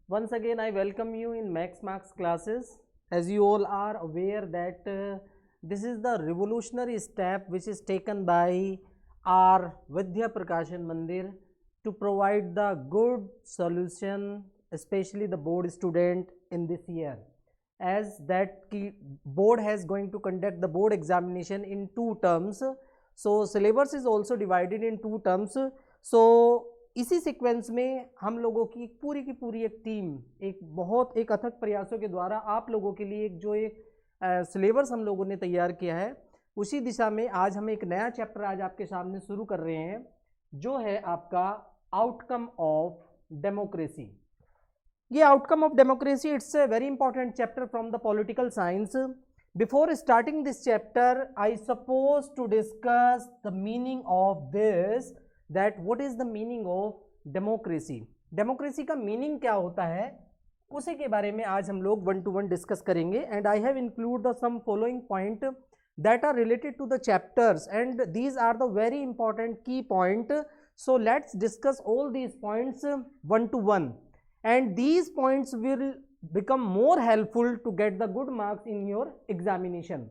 Once again, I welcome you in Max Marks classes. As you all are aware that this is the revolutionary step which is taken by our Vidya Prakashan Mandir to provide the good solution, especially the board student in this year. As that board has going to conduct the board examination in 2 terms, so syllabus is also divided in 2 terms. So इसी sequence में हम लोगों की पूरी एक team एक अथक प्रयासों के द्वारा आप लोगों के लिए एक सिलेबस हम लोगों ने तैयार किया है, उसी दिशा में आज हम एक नया चैप्टर आज आपके सामने शुरू कर रहे हैं, जो है आपका आउटकम ऑफ डेमोक्रेसी। ये outcome of democracy it's a very important chapter from the political science. Before starting this chapter I suppose to discuss the meaning of this, that what is the meaning of democracy, democracy का meaning क्या होता है, उसी के बारे में आज हम लोग 1 to 1 डिस्कस करेंगे। And I have include the some following point that are related to the chapters and these are the very important key point. So let's discuss all these points 1 to 1 and these points will become more helpful to get the good marks in your examination.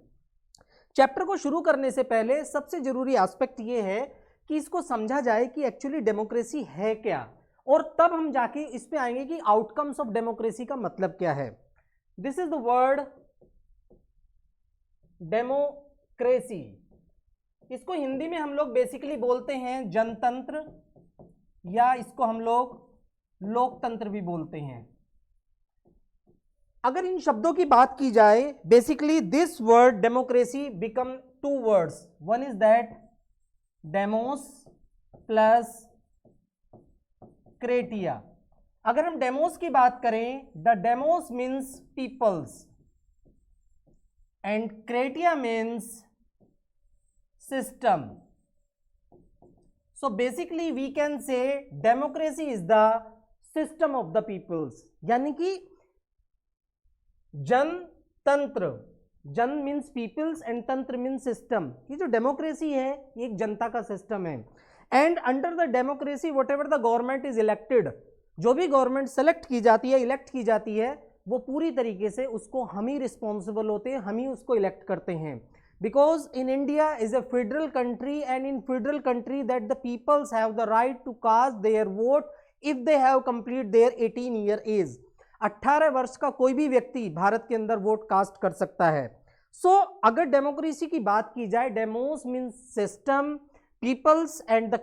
Chapter को शुरू करने से पहले सबसे जरूरी aspect ये है कि इसको समझा जाए कि एक्चुअली डेमोक्रेसी है क्या, और तब हम जाके इस पे आएंगे कि आउटकम्स ऑफ डेमोक्रेसी का मतलब क्या है। This is the word democracy. इसको हिंदी में हम लोग बेसिकली बोलते हैं जनतंत्र, या इसको हम लोग लोकतंत्र भी बोलते हैं। अगर इन शब्दों की बात की जाए, basically this word democracy become 2 words, one is that demos plus cratia. अगर हम डेमोस की बात करें, the demos means peoples and cratia means system. So basically we can say democracy is the system of the peoples, यानी कि जनतंत्र, जन means peoples and तंत्र मीन्स सिस्टम। ये जो डेमोक्रेसी है ये एक जनता का सिस्टम है। And under the democracy what ever the government is elected, जो भी गवर्नमेंट सेलेक्ट की जाती है, इलेक्ट की जाती है, वो पूरी तरीके से उसको हम ही रिस्पॉन्सिबल होते हैं, हम ही उसको इलेक्ट करते हैं। Because in India is a federal country and in federal country that the peoples have the right to cast their vote if they have complete their 18 year age. 18 वर्ष का कोई भी व्यक्ति भारत के अंदर वोट कास्ट कर सकता है। सो अगर डेमोक्रेसी की बात की जाए, demos means system, peoples and the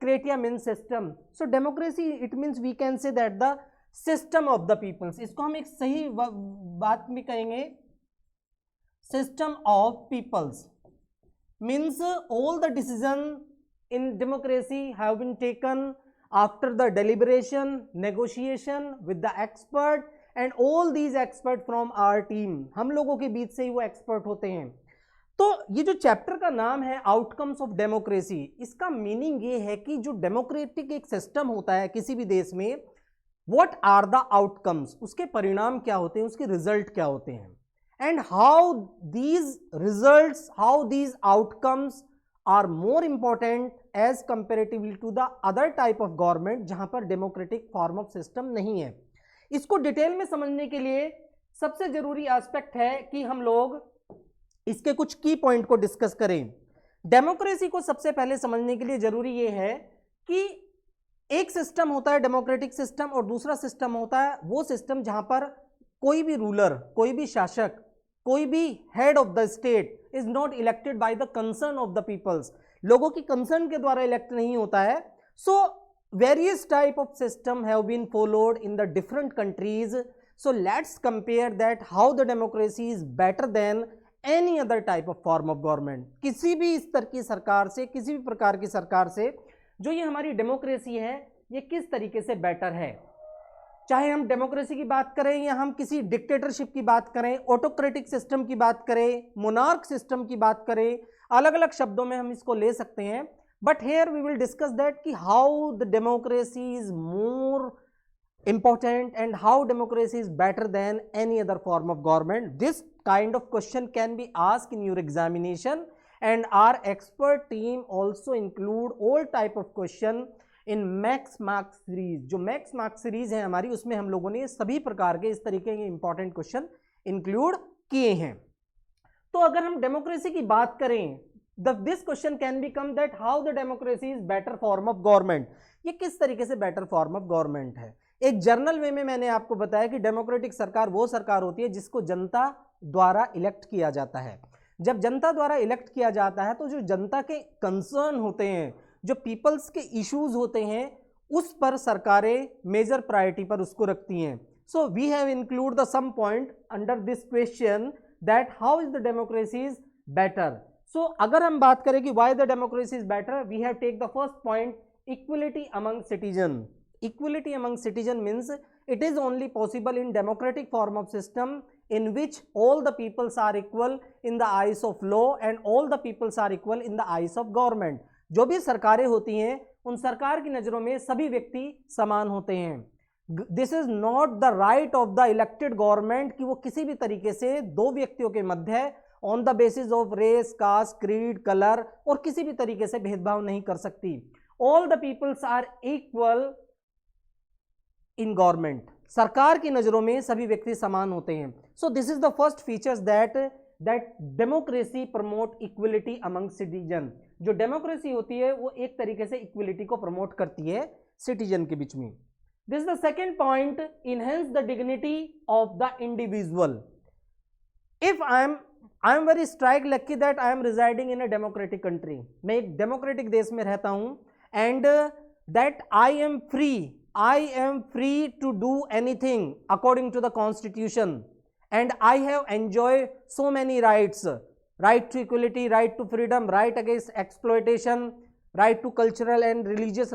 cratia means system. So democracy it means we can say that the system of the peoples. इसको हम एक सही बात में कहेंगे, system of peoples means all the decision in democracy have been taken after the deliberation, negotiation with the expert and all these expert from our team, हम लोगों के बीच से ही वो एक्सपर्ट होते हैं। तो ये जो चैप्टर का नाम है आउटकम्स ऑफ डेमोक्रेसी, इसका मीनिंग ये है कि जो डेमोक्रेटिक एक सिस्टम होता है किसी भी देश में, व्हाट आर द आउटकम्स, उसके परिणाम क्या होते हैं, उसके रिजल्ट क्या होते हैं, and how these results, how these outcomes are more important as comparatively to the other type of government जहां पर डेमोक्रेटिक फॉर्म ऑफ सिस्टम नहीं है। इसको डिटेल में समझने के लिए सबसे जरूरी एस्पेक्ट है कि हम लोग इसके कुछ की पॉइंट को डिस्कस करें। डेमोक्रेसी को सबसे पहले समझने के लिए जरूरी यह है कि एक सिस्टम होता है डेमोक्रेटिक सिस्टम, और दूसरा सिस्टम होता है वो सिस्टम जहां पर कोई भी रूलर, कोई भी शासक, कोई भी head of the state is not elected by the concern of the peoples, लोगों की कंसर्न के द्वारा इलेक्ट नहीं होता है। So various type of system have been followed in the different countries. So let's compare that how the democracy is better than any other type of form of government. किसी भी स्तर की सरकार से, किसी भी प्रकार की सरकार से जो ये हमारी डेमोक्रेसी है, ये किस तरीके से बेटर है। चाहे हम डेमोक्रेसी की बात करें या हम किसी डिक्टेटरशिप की बात करें, ऑटोक्रेटिक सिस्टम की बात करें, मोनार्क सिस्टम की बात करें, अलग अलग शब्दों में हम इसको ले सकते हैं। But here we will discuss that कि how the democracy is more important and how democracy is better than any other form of government. This kind of question can be asked in your examination, and our expert team also include all type of question in max marks series. जो max marks series है हमारी, उसमें हम लोगों ने सभी प्रकार के इस तरीके के इंपॉर्टेंट क्वेश्चन इंक्लूड किए हैं। तो अगर हम डेमोक्रेसी की बात करें, this question can be come that how the democracy is better form of government. ये किस तरीके से बेटर फॉर्म ऑफ गवर्नमेंट है। एक जर्नल वे में मैंने आपको बताया कि डेमोक्रेटिक सरकार वो सरकार होती है जिसको जनता द्वारा इलेक्ट किया जाता है। जब जनता द्वारा इलेक्ट किया जाता है तो जो जनता के कंसर्न होते हैं, जो पीपल्स के इश्यूज होते हैं, उस पर सरकारें मेजर प्रायोरिटी पर उसको रखती हैं। So we have include the some point under this question that how is the democracy is better. So अगर हम बात करें कि why the democracy is better, we have take the first point, equality among citizen. Equality among citizen means it is only possible in democratic form of system in which all the peoples are equal in the eyes of law and all the peoples are equal in the eyes of government। जो भी सरकारें होती हैं उन सरकार की नज़रों में सभी व्यक्ति समान होते हैं। This is not the right of the elected government कि वो किसी भी तरीके से दो व्यक्तियों के मध्य on the basis of race, caste, creed, colour और किसी भी तरीके से भेदभाव नहीं कर सकती। All the peoples are equal in government. सरकार की नजरों में सभी व्यक्ति समान होते हैं। So this is the first features that democracy promote equality among citizen. जो डेमोक्रेसी होती है वो एक तरीके से इक्वलिटी को प्रमोट करती है सिटीजन के बीच में। This is the second point, enhance the dignity of the individual. If I am very strike lucky that I am residing in a democratic country. मैं एक डेमोक्रेटिक देश में रहता हूं and that I am free to do anything according to the constitution and I have enjoyed so many rights, right to equality, right to freedom, right against exploitation, right to cultural and religious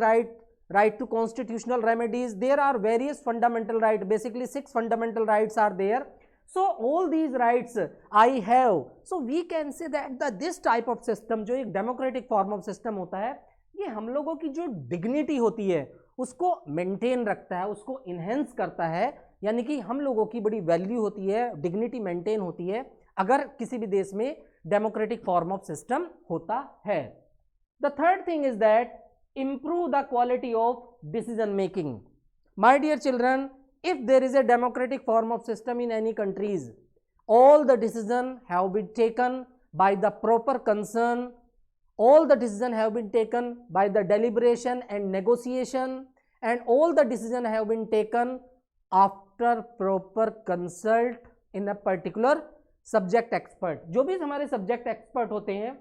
right to constitutional remedies. There are various fundamental rights, basically 6 fundamental rights are there. So all these rights I have. So we can say that this type of system जो एक democratic form of system होता है, ये हम लोगों की जो dignity होती है उसको मेंटेन रखता है, उसको इन्हेंस करता है। यानी कि हम लोगों की बड़ी वैल्यू होती है, डिग्निटी मेंटेन होती है अगर किसी भी देश में डेमोक्रेटिक फॉर्म ऑफ सिस्टम होता है। The third thing is that improve the quality of decision making. My dear children, if there is a democratic form of system in any countries, all the decision have been taken by the proper concern, all the decision have been taken by the deliberation and negotiation, and all the decision have been taken after proper consult in a particular subject expert। जो भी हमारे subject expert होते हैं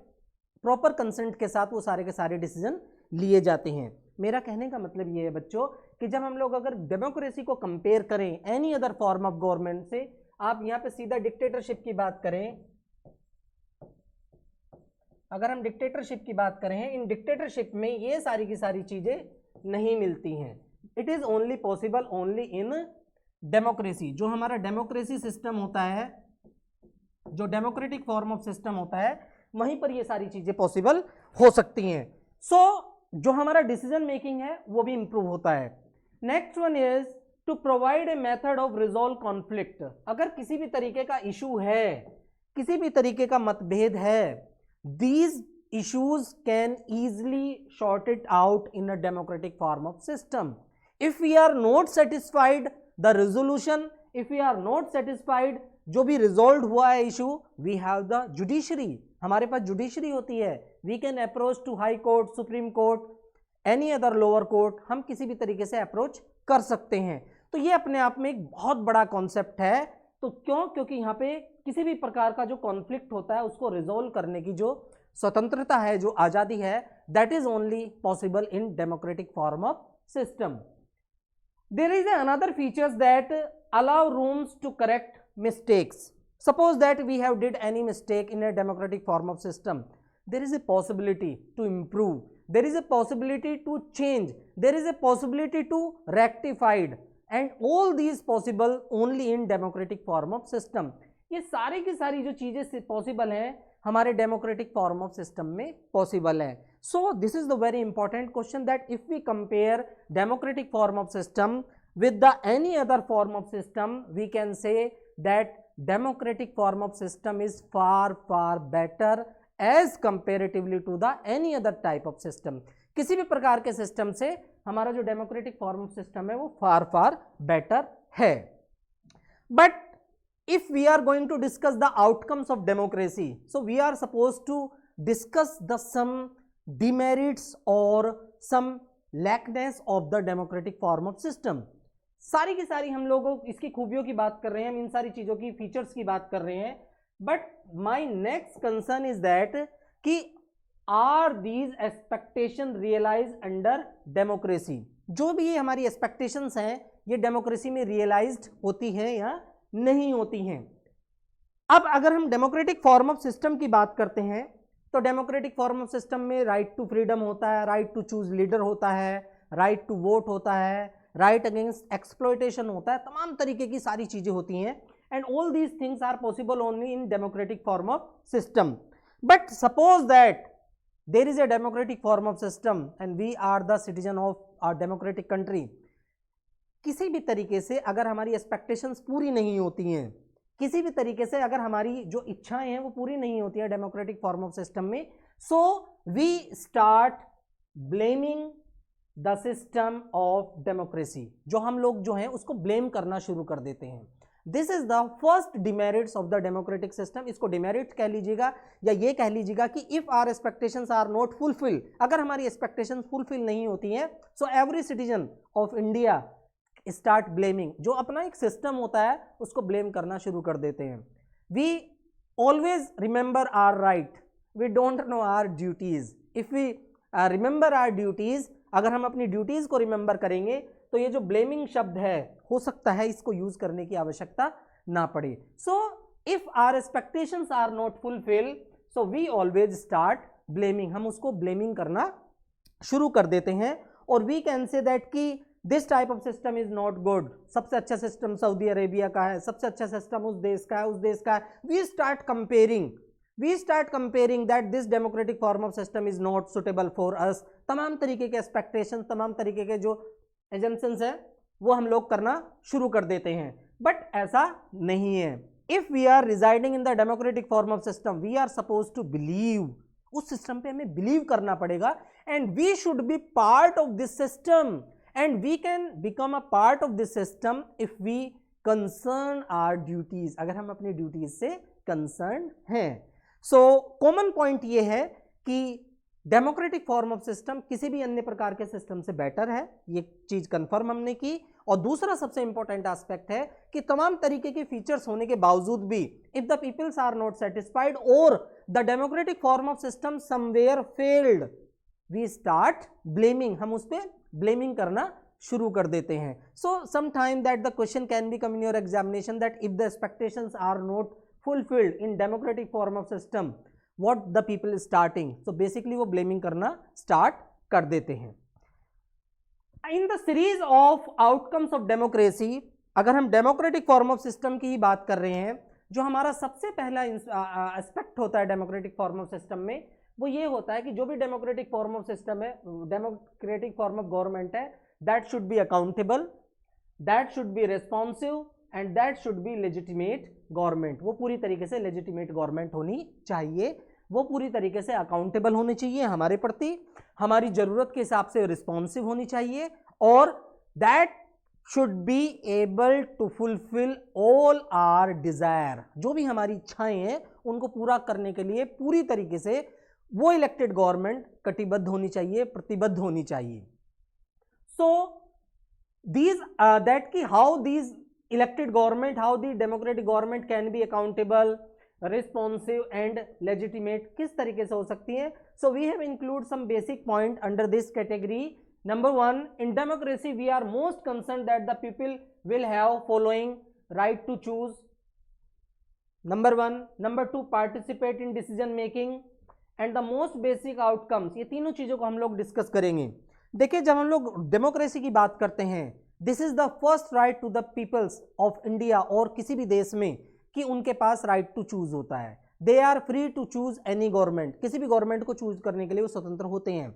proper consent के साथ वो सारे के सारे डिसीजन लिए जाते हैं। मेरा कहने का मतलब ये है बच्चों कि जब हम लोग अगर डेमोक्रेसी को कंपेयर करें any other form of government से, आप यहाँ पे सीधा डिक्टेटरशिप की बात करें, अगर हम डिक्टेटरशिप की बात करें, इन डिक्टेटरशिप में ये सारी की सारी चीजें नहीं मिलती हैं। It is only possible only in democracy. जो हमारा डेमोक्रेसी सिस्टम होता है, जो डेमोक्रेटिक फॉर्म ऑफ सिस्टम होता है, वहीं पर ये सारी चीजें पॉसिबल हो सकती हैं। सो जो हमारा डिसीजन मेकिंग है वो भी इंप्रूव होता है। Next one is to provide a method of resolve conflict. अगर किसी भी तरीके का इशू है, किसी भी तरीके का मतभेद है, these issues can easily sorted out in a democratic form of system. If we are not satisfied the resolution, if we are not satisfied जो भी resolved हुआ है issue, we have the judiciary। हमारे पास जुडिशरी होती है। we can approach to high court, supreme court, any other lower court। हम किसी भी तरीके से अप्रोच कर सकते हैं। तो ये अपने आप में एक बहुत बड़ा कॉन्सेप्ट है। तो क्यों? क्योंकि यहाँ पे किसी भी प्रकार का जो कॉन्फ्लिक्ट होता है उसको रिजोल्व करने की जो स्वतंत्रता है, जो आजादी है, that is only possible in democratic form of system. There is another features that allow rooms to correct mistakes. Suppose that we have did any mistake in a democratic form of system, there is a possibility to improve, there is a possibility to change, there is a possibility to rectified, and all these possible only in democratic form of system. ये सारी की सारी जो चीजें possible हैं हमारे democratic form of system में possible है। So this is the very important question that if we compare democratic form of system with the any other form of system, we can say that democratic form of system is far better as comparatively to the any other type of system। किसी भी प्रकार के system से हमारा जो democratic form of system है वो फार far better है. But if we are going to discuss the outcomes of democracy, so we are supposed to discuss the some demerits or some lackness of the democratic form of system. सारी की सारी हम लोगों इसकी खूबियों की बात कर रहे हैं, हम इन सारी चीज़ों की फीचर्स की बात कर रहे हैं. But my next concern is that कि are these expectation realise under democracy. जो भी ये हमारी एक्सपेक्टेशंस हैं ये डेमोक्रेसी में रियलाइज्ड होती हैं या नहीं होती हैं. अब अगर हम डेमोक्रेटिक फॉर्म ऑफ सिस्टम की बात करते हैं तो डेमोक्रेटिक फॉर्म ऑफ सिस्टम में राइट टू फ्रीडम होता है, राइट टू चूज लीडर होता है, राइट टू वोट होता है, राइट अगेंस्ट एक्सप्लॉयटेशन होता है, तमाम तरीके की सारी चीजें होती हैं. And all these things are possible only in democratic form of system. But suppose that there is a democratic form of system and we are the citizen of our democratic country. किसी भी तरीके से अगर हमारी expectations पूरी नहीं होती हैं, किसी भी तरीके से अगर हमारी जो इच्छाएं हैं वो पूरी नहीं होती है डेमोक्रेटिक फॉर्म ऑफ सिस्टम में, so we start blaming the system of democracy. जो हम लोग जो हैं उसको ब्लेम करना शुरू कर देते हैं. This is the first demerits of the democratic system. इसको डिमेरिट कह लीजिएगा या ये कह लीजिएगा कि if our expectations are not fulfil, अगर हमारी एक्सपेक्टेशंस फुलफिल नहीं होती हैं, so every citizen of India start blaming. जो अपना एक सिस्टम होता है उसको ब्लेम करना शुरू कर देते हैं. We always remember our right, we don't know our duties. If we remember our duties, अगर हम अपनी ड्यूटीज को रिमेंबर करेंगे तो ये जो ब्लेमिंग शब्द है हो सकता है इसको यूज करने की आवश्यकता ना पड़े. So if our expectations are not fulfil, so we always start blaming. हम उसको ब्लेमिंग करना शुरू कर देते हैं. और वी कैन से दैट कि this type of system is not good. सबसे अच्छा सिस्टम सऊदी अरेबिया का है, सबसे अच्छा सिस्टम उस देश का है, उस देश का है. We start comparing that this democratic form of system is not suitable for us. तमाम तरीके के एक्सपेक्टेशन, तमाम तरीके के जो एजम्पशंस हैं वो हम लोग करना शुरू कर देते हैं. बट ऐसा नहीं है. If we are residing in the democratic form of system, we are suppose to believe. उस सिस्टम पे हमें बिलीव करना पड़ेगा and we should be part of this system. And we can become a part of this system if we concern our duties. अगर हम अपनी duties से concern हैं. सो कॉमन पॉइंट ये है कि डेमोक्रेटिक फॉर्म ऑफ सिस्टम किसी भी अन्य प्रकार के सिस्टम से बेटर है, ये चीज कंफर्म हमने की. और दूसरा सबसे इंपॉर्टेंट एस्पेक्ट है कि तमाम तरीके के फीचर्स होने के बावजूद भी if the peoples are not satisfied और the democratic form of system somewhere failed, we start blaming. हम उस पर ब्लेमिंग करना शुरू कर देते हैं. So some time that the question can be come in your examination that if the expectations are not fulfilled in democratic form of system, what the people starting. So basically वो blaming करना start कर देते हैं. In the series of outcomes of democracy, अगर हम democratic form of system की ही बात कर रहे हैं, जो हमारा सबसे पहला एस्पेक्ट होता है डेमोक्रेटिक फॉर्म ऑफ सिस्टम में, वो ये होता है कि जो भी डेमोक्रेटिक फॉर्म ऑफ सिस्टम है, डेमोक्रेटिक फॉर्म ऑफ गवर्नमेंट है, that should be accountable, that should B responsive and that should be legitimate government. वो पूरी तरीके से लेजिटिमेट गवर्नमेंट होनी चाहिए, वो पूरी तरीके से अकाउंटेबल होनी चाहिए हमारे प्रति, हमारी जरूरत के हिसाब से रिस्पॉन्सिव होनी चाहिए, और that should be able to fulfil all our desire. जो भी हमारी इच्छाएं हैं उनको पूरा करने के लिए पूरी तरीके से वो इलेक्टेड गवर्नमेंट कटिबद्ध होनी चाहिए, प्रतिबद्ध होनी चाहिए. सो दीज दैट की how these elected government, how the democratic government can be accountable, responsive and legitimate, किस तरीके से हो सकती है. So we have include some basic point under this category. Number 1, in democracy we are most concerned that the people will have following right to choose. Number 1. Number 2, participate in decision making and the most basic outcomes. ये तीनों चीजों को हम लोग discuss करेंगे. देखिए, जब हम लोग डेमोक्रेसी की बात करते हैं, this is the first right to the peoples of India और किसी भी देश में कि उनके पास राइट टू चूज होता है. They are free to choose any government. किसी भी गवर्नमेंट को चूज करने के लिए वो स्वतंत्र होते हैं.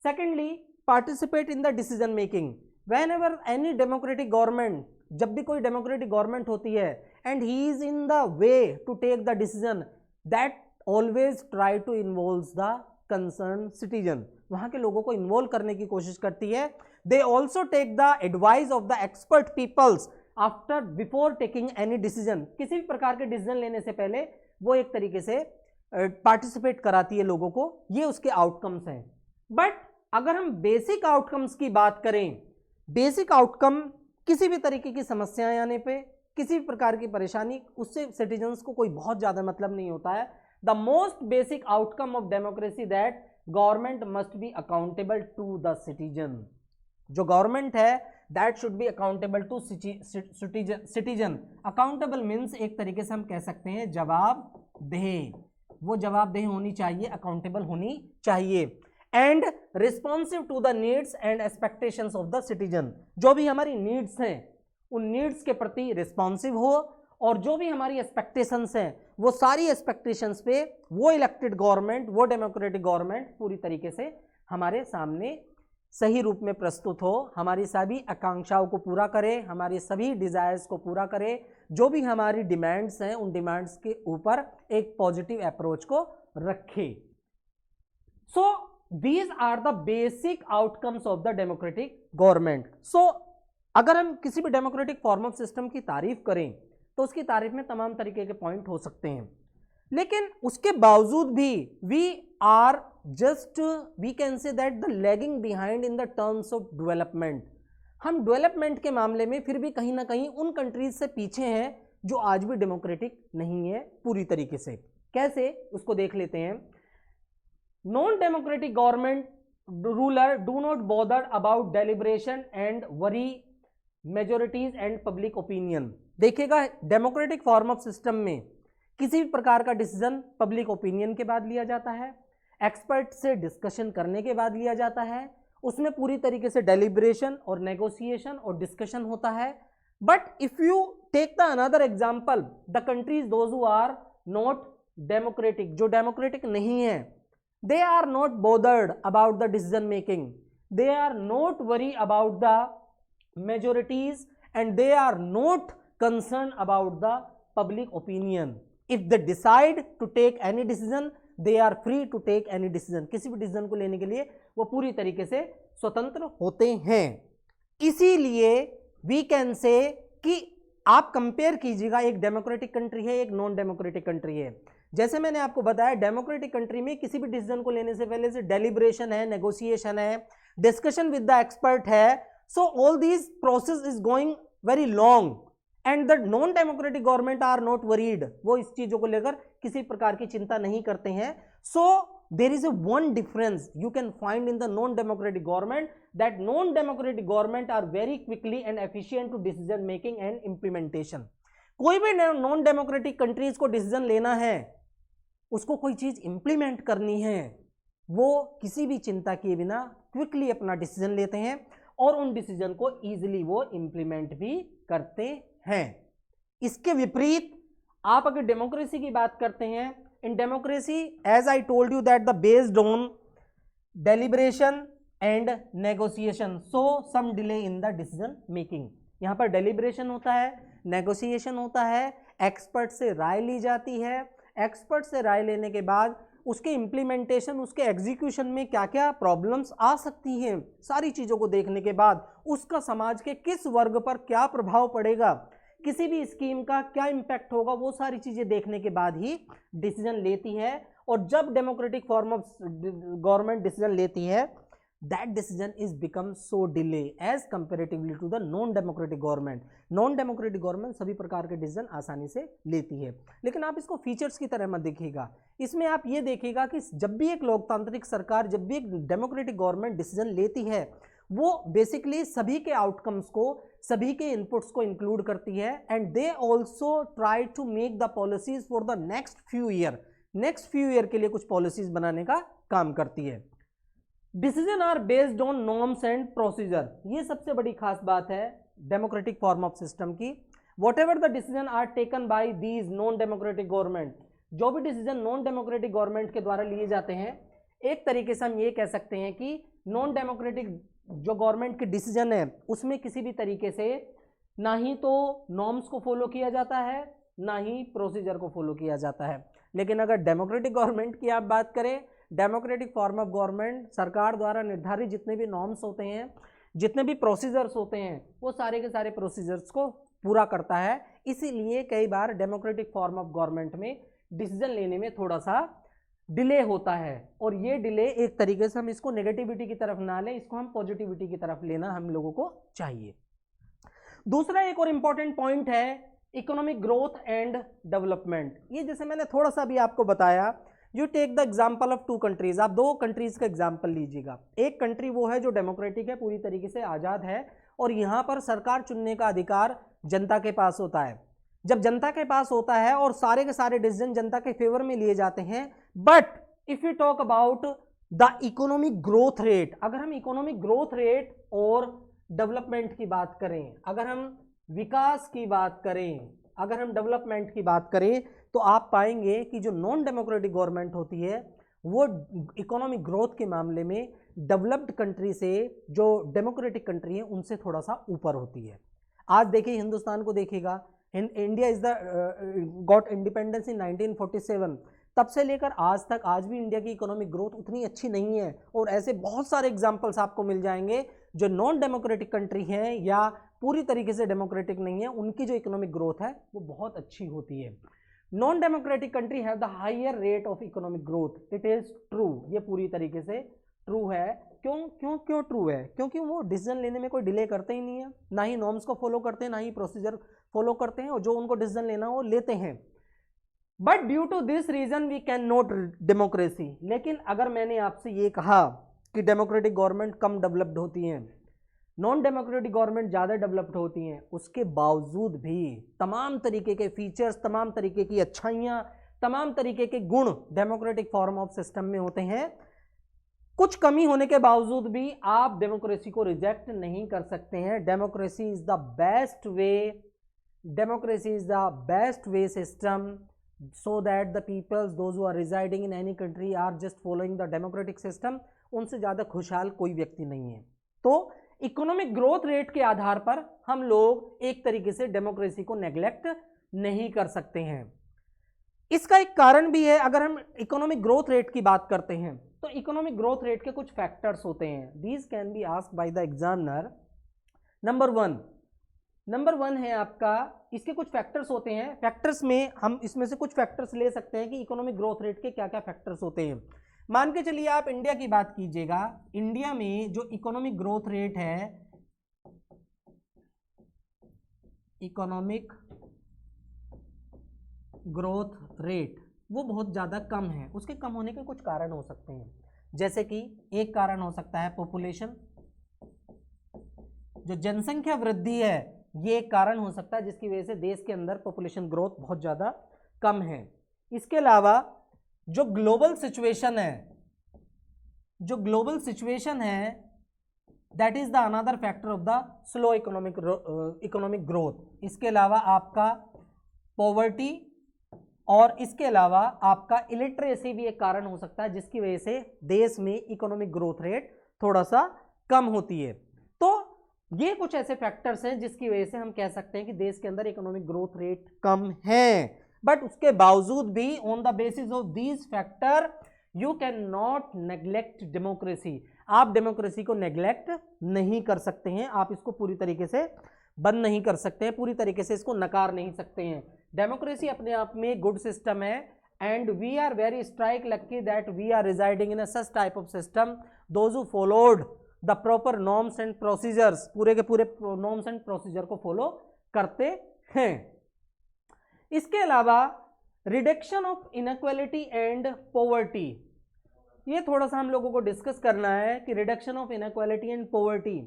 Secondly, participate in the decision making. Whenever any democratic government, जब भी कोई डेमोक्रेटिक गवर्नमेंट होती है and he is in the way to take the decision, that always try to involve the concern citizen. वहां के लोगों को involve करने की कोशिश करती है. They also take the advice of the expert peoples after before taking any decision. किसी भी प्रकार के डिसीजन लेने से पहले वो एक तरीके से पार्टिसिपेट कराती है लोगों को, ये उसके आउटकम्स हैं। बट अगर हम बेसिक आउटकम्स की बात करें, बेसिक आउटकम किसी भी तरीके की समस्याएं आने पे, किसी भी प्रकार की परेशानी, उससे सिटीजन्स को कोई बहुत ज़्यादा मतलब नहीं होता है। The most basic outcome of democracy that government must be accountable to the citizen. जो गवर्नमेंट है that should be accountable to citizen. Accountable means एक तरीके से हम कह सकते हैं जवाबदेह, वो जवाबदेह होनी चाहिए, अकाउंटेबल होनी चाहिए। And responsive to the needs and expectations of the citizen. जो भी हमारी नीड्स हैं उन नीड्स के प्रति रिस्पॉन्सिव हो, और जो भी हमारी एक्सपेक्टेशंस हैं वो सारी एक्सपेक्टेशंस पे वो इलेक्टेड गवर्नमेंट, वो डेमोक्रेटिक गवर्नमेंट पूरी तरीके से हमारे सामने सही रूप में प्रस्तुत हो, हमारी सभी आकांक्षाओं को पूरा करे, हमारी सभी डिजायर्स को पूरा करे, जो भी हमारी डिमांड्स हैं उन डिमांड्स के ऊपर एक पॉजिटिव अप्रोच को रखे। So these are the basic outcomes of the democratic government. So अगर हम किसी भी डेमोक्रेटिक फॉर्म ऑफ सिस्टम की तारीफ करें तो उसकी तारीफ में तमाम तरीके के पॉइंट हो सकते हैं, लेकिन उसके बावजूद भी we are just we can say that the lagging behind in the terms of development. हम डेवलपमेंट के मामले में फिर भी कहीं ना कहीं उन कंट्रीज से पीछे हैं जो आज भी डेमोक्रेटिक नहीं है पूरी तरीके से। कैसे, उसको देख लेते हैं। Non democratic government ruler do not bother about deliberation and worry majorities and public opinion. देखिएगा, डेमोक्रेटिक फॉर्म ऑफ सिस्टम में किसी भी प्रकार का डिसीजन पब्लिक ओपिनियन के बाद लिया जाता है, एक्सपर्ट से डिस्कशन करने के बाद लिया जाता है, उसमें पूरी तरीके से डेलिब्रेशन और नेगोशिएशन और डिस्कशन होता है। But if you take the another example, the countries those who are not democratic, जो डेमोक्रेटिक नहीं है, they are not bothered about the decision making, they are not worry about the majorities and they are not concern about the public opinion. If they decide to take any decision they are free to take any decision. किसी भी decision को लेने के लिए वो पूरी तरीके से स्वतंत्र होते हैं। इसीलिए वी कैन से कि आप कंपेयर कीजिएगा, एक डेमोक्रेटिक कंट्री है, एक नॉन डेमोक्रेटिक कंट्री है। जैसे मैंने आपको बताया, डेमोक्रेटिक कंट्री में किसी भी डिसीजन को लेने से पहले से डेलिब्रेशन है, नेगोशिएशन है, डिस्कशन विद द एक्सपर्ट है। So all these process is going very long and the non democratic government are not worried. वो इस चीजों को लेकर किसी प्रकार की चिंता नहीं करते हैं। So there is a one difference you can find in the non democratic government, that non democratic government are very quickly and efficient to decision making and implementation. कोई भी नॉन डेमोक्रेटिक कंट्रीज को decision लेना है, उसको कोई चीज implement करनी है, वो किसी भी चिंता किए बिना क्विकली अपना डिसीजन लेते हैं और उन डिसीजन को इजीली वो इंप्लीमेंट भी करते हैं। इसके विपरीत आप अगर डेमोक्रेसी की बात करते हैं, in democracy as I told you that the based on deliberation and negotiation, so some delay in the decision making. यहां पर डेलिब्रेशन होता है, नेगोशिएशन होता है, एक्सपर्ट से राय ली जाती है, एक्सपर्ट से राय लेने के बाद उसके इम्प्लीमेंटेशन, उसके एग्जीक्यूशन में क्या क्या प्रॉब्लम्स आ सकती हैं, सारी चीज़ों को देखने के बाद उसका समाज के किस वर्ग पर क्या प्रभाव पड़ेगा, किसी भी स्कीम का क्या इम्पैक्ट होगा, वो सारी चीज़ें देखने के बाद ही डिसीजन लेती है। और जब democratic form of government decision लेती है, that decision is become so delay as comparatively to the non democratic government. Non democratic government सभी प्रकार के डिसीजन आसानी से लेती है। लेकिन आप इसको फीचर्स की तरह मत देखिएगा, इसमें आप ये देखिएगा कि जब भी एक लोकतांत्रिक सरकार, जब भी एक डेमोक्रेटिक गवर्नमेंट डिसीजन लेती है, वो बेसिकली सभी के आउटकम्स को, सभी के इनपुट्स को इंक्लूड करती है and they also try to make the policies for the next few year के लिए कुछ पॉलिसीज बनाने का काम करती है। Decision are based on norms and procedure, ये सबसे बड़ी खास बात है डेमोक्रेटिक फॉर्म ऑफ सिस्टम की। Whatever the decision are taken by these non democratic government, जो भी डिसीजन नॉन डेमोक्रेटिक गवर्नमेंट के द्वारा लिए जाते हैं, एक तरीके से हम ये कह सकते हैं कि नॉन डेमोक्रेटिक जो गवर्नमेंट के डिसीजन है उसमें किसी भी तरीके से ना ही तो नॉर्म्स को फॉलो किया जाता है, ना ही प्रोसीजर को फॉलो किया जाता है। लेकिन अगर डेमोक्रेटिक गवर्नमेंट की आप बात करें, डेमोक्रेटिक फॉर्म ऑफ गवर्नमेंट, सरकार द्वारा निर्धारित जितने भी नॉर्म्स होते हैं, जितने भी प्रोसीजर्स होते हैं वो सारे के सारे प्रोसीजर्स को पूरा करता है। इसीलिए कई बार डेमोक्रेटिक फॉर्म ऑफ गवर्नमेंट में डिसीजन लेने में थोड़ा सा डिले होता है, और ये डिले एक तरीके से हम इसको नेगेटिविटी की तरफ ना लें, इसको हम पॉजिटिविटी की तरफ लेना हम लोगों को चाहिए। दूसरा एक और इंपॉर्टेंट पॉइंट है इकोनॉमिक ग्रोथ एंड डेवलपमेंट। ये जैसे मैंने थोड़ा सा भी आपको बताया, you take the example of 2 countries, आप 2 कंट्रीज का एग्जाम्पल लीजिएगा। एक कंट्री वो है जो डेमोक्रेटिक है, पूरी तरीके से आज़ाद है, और यहाँ पर सरकार चुनने का अधिकार जनता के पास होता है। जब जनता के पास होता है और सारे के सारे डिसीजन जनता के फेवर में लिए जाते हैं, but if you talk about the economic growth rate, अगर हम इकोनॉमिक ग्रोथ रेट और डेवलपमेंट की बात करें, अगर हम विकास की बात करें, अगर हम डेवलपमेंट की बात करें, तो आप पाएंगे कि जो नॉन डेमोक्रेटिक गवर्नमेंट होती है वो इकोनॉमिक ग्रोथ के मामले में डेवलप्ड कंट्री से, जो डेमोक्रेटिक कंट्री है उनसे थोड़ा सा ऊपर होती है। आज देखिए हिंदुस्तान को देखिएगा, India is the got independence in 1947, तब से लेकर आज तक आज भी इंडिया की इकोनॉमिक ग्रोथ उतनी अच्छी नहीं है, और ऐसे बहुत सारे एग्जांपल्स आपको मिल जाएंगे जो नॉन डेमोक्रेटिक कंट्री हैं या पूरी तरीके से डेमोक्रेटिक नहीं है, उनकी जो इकोनॉमिक ग्रोथ है वो बहुत अच्छी होती है। Non democratic country have the higher rate of economic growth, it is true, ये पूरी तरीके से ट्रू है। क्यों ट्रू है? क्योंकि वो डिसीजन लेने में कोई डिले करते ही नहीं है, ना ही नॉर्म्स को फॉलो करते हैं, ना ही प्रोसीजर फॉलो करते हैं, और जो उनको डिसीजन लेना वो लेते हैं। But due to this reason we can not democracy. लेकिन अगर मैंने आपसे ये कहा कि डेमोक्रेटिक गवर्नमेंट कम डेवलप्ड होती हैं, नॉन डेमोक्रेटिक गवर्नमेंट ज़्यादा डेवलप्ड होती हैं, उसके बावजूद भी तमाम तरीके के फीचर्स, तमाम तरीके की अच्छाइयाँ, तमाम तरीके के गुण डेमोक्रेटिक फॉर्म ऑफ सिस्टम में होते हैं, कुछ कमी होने के बावजूद भी आप डेमोक्रेसी को रिजेक्ट नहीं कर सकते हैं। Democracy is the best way, democracy is the best way system so that the peoples, those who are residing in any country are just following the democratic system, उनसे ज़्यादा खुशहाल कोई व्यक्ति नहीं है। तो इकोनॉमिक ग्रोथ रेट के आधार पर हम लोग एक तरीके से डेमोक्रेसी को नेग्लेक्ट नहीं कर सकते हैं। इसका एक कारण भी है, अगर हम इकोनॉमिक ग्रोथ रेट की बात करते हैं तो इकोनॉमिक ग्रोथ रेट के कुछ फैक्टर्स होते हैं, these can be asked by the examiner. Number one है आपका, इसके कुछ फैक्टर्स होते हैं, फैक्टर्स में हम इसमें से कुछ फैक्टर्स ले सकते हैं कि इकोनॉमिक ग्रोथ रेट के क्या क्या फैक्टर्स होते हैं। मान के चलिए आप इंडिया की बात कीजिएगा, इंडिया में जो इकोनॉमिक ग्रोथ रेट है, इकोनॉमिक ग्रोथ रेट वो बहुत ज़्यादा कम है। उसके कम होने के कुछ कारण हो सकते हैं, जैसे कि एक कारण हो सकता है पॉपुलेशन, जो जनसंख्या वृद्धि है ये एक कारण हो सकता है जिसकी वजह से देश के अंदर पॉपुलेशन ग्रोथ बहुत ज़्यादा कम है। इसके अलावा जो ग्लोबल सिचुएशन है that is the another factor of the slow economic growth. इसके अलावा आपका पॉवर्टी और इसके अलावा आपका इलिटरेसी भी एक कारण हो सकता है जिसकी वजह से देश में इकोनॉमिक ग्रोथ रेट थोड़ा सा कम होती है। तो ये कुछ ऐसे फैक्टर्स हैं जिसकी वजह से हम कह सकते हैं कि देश के अंदर इकोनॉमिक ग्रोथ रेट कम है, बट उसके बावजूद भी on the basis of these factor you can not neglect democracy. आप डेमोक्रेसी को नेग्लेक्ट नहीं कर सकते हैं, आप इसको पूरी तरीके से बंद नहीं कर सकते हैं, पूरी तरीके से इसको नकार नहीं सकते हैं। डेमोक्रेसी अपने आप में गुड सिस्टम है and we are very strike lucky that we are residing in a such type of system those who followed the proper norms and procedures, पूरे के पूरे नॉर्म्स एंड प्रोसीजर को फॉलो करते हैं। इसके अलावा reduction of inequality and poverty, ये थोड़ा सा हम लोगों को डिस्कस करना है कि reduction of inequality and poverty,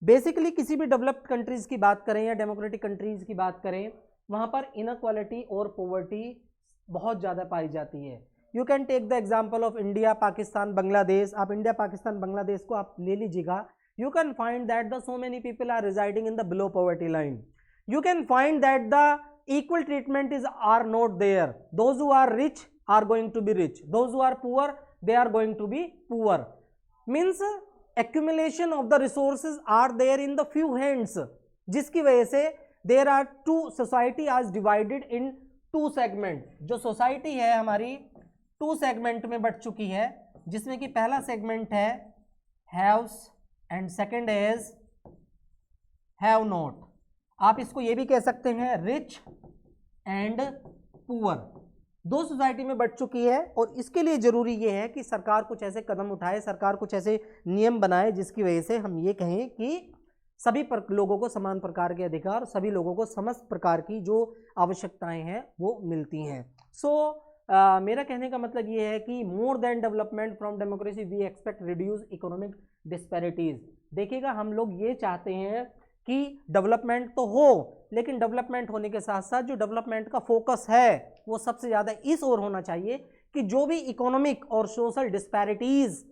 basically किसी भी डेवलप्ड कंट्रीज की बात करें या डेमोक्रेटिक कंट्रीज की बात करें, वहाँ पर इनइक्वालिटी और पॉवर्टी बहुत ज़्यादा पाई जाती है। You can take the example of India, Pakistan, Bangladesh. आप इंडिया, पाकिस्तान, बांग्लादेश को आप ले लीजिएगा, you can find that the so many people are residing in the below poverty line. You can find that the equal treatment is are not there. Those who are rich are going to be rich, those who are poor they are going to be poor, means accumulation of the resources are there in the few hands, जिसकी वजह से there are two, society is divided in two segment। जो society है हमारी to segment में but चुकी है, जिसमें कि पहला सेगमेंट है haves and second is have not. आप इसको ये भी कह सकते हैं रिच एंड पुअर। दो सोसाइटी में बढ़ चुकी है और इसके लिए जरूरी ये है कि सरकार कुछ ऐसे कदम उठाए, सरकार कुछ ऐसे नियम बनाए जिसकी वजह से हम ये कहें कि सभी लोगों को समान प्रकार के अधिकार, सभी लोगों को समस्त प्रकार की जो आवश्यकताएं हैं वो मिलती हैं। सो मेरा कहने का मतलब ये है कि more than development from democracy we expect reduce economic disparities. देखिएगा, हम लोग ये चाहते हैं कि डेवलपमेंट तो हो, लेकिन डेवलपमेंट होने के साथ साथ जो डेवलपमेंट का फोकस है वो सबसे ज़्यादा इस ओर होना चाहिए कि जो भी इकोनॉमिक और सोशल डिस्पैरिटीज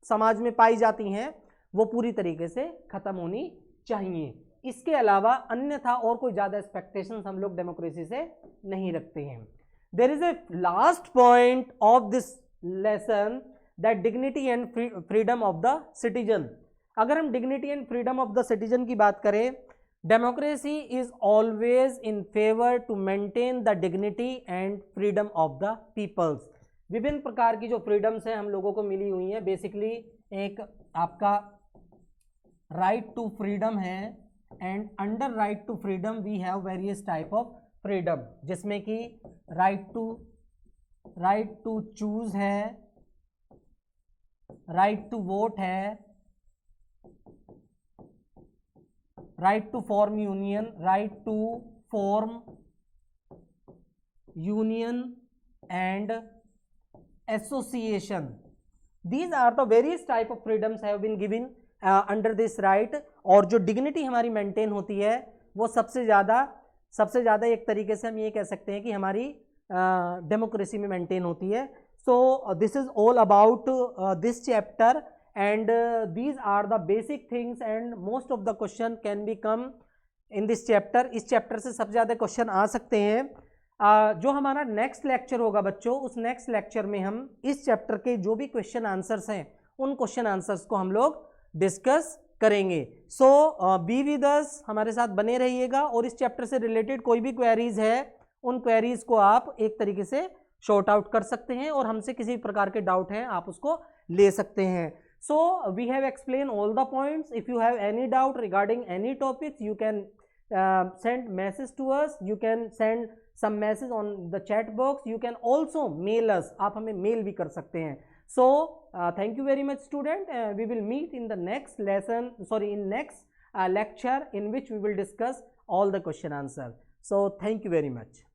समाज में पाई जाती हैं वो पूरी तरीके से खत्म होनी चाहिए। इसके अलावा अन्यथा और कोई ज़्यादा एक्सपेक्टेशंस हम लोग डेमोक्रेसी से नहीं रखते हैं। There is a last point of this lesson, that dignity and freedom of the citizen. अगर हम dignity and freedom of the citizen की बात करें, democracy is always in favour to maintain the dignity and freedom of the peoples. विभिन्न प्रकार की जो freedoms हैं हम लोगों को मिली हुई हैं, बेसिकली एक आपका राइट टू फ्रीडम है, and under right to freedom we have various type of freedom, जिसमें कि राइट टू चूज है, राइट टू वोट है, right to form union, right to form union and association. These are the various type of freedoms have been given under this right. और जो dignity हमारी maintain होती है वो सबसे ज़्यादा एक तरीके से हम ये कह सकते हैं कि हमारी डेमोक्रेसी में मेंटेन होती है। So this is all about this chapter, and these are the basic things and most of the question can be come in this chapter। इस चैप्टर से सबसे ज़्यादा क्वेश्चन आ सकते हैं। जो हमारा नेक्स्ट लेक्चर होगा बच्चों, उस नेक्स्ट लेक्चर में हम इस चैप्टर के जो भी क्वेश्चन आंसर्स हैं उन क्वेश्चन आंसर्स को हम लोग डिस्कस करेंगे। सो बी विद अस, हमारे साथ बने रहिएगा, और इस चैप्टर से रिलेटेड कोई भी क्वेरीज है उन क्वेरीज को आप एक तरीके से शॉर्ट आउट कर सकते हैं, और हमसे किसी प्रकार के डाउट हैं आप उसको ले सकते हैं। So we have explained all the points. If you have any doubt regarding any topics, you can send message to us. You can send some message on the chat box. You can also mail us. आप हमें mail भी कर सकते हैं। So thank you very much student. We will meet in the next lesson, in next lecture in which we will discuss all the question answer. So thank you very much.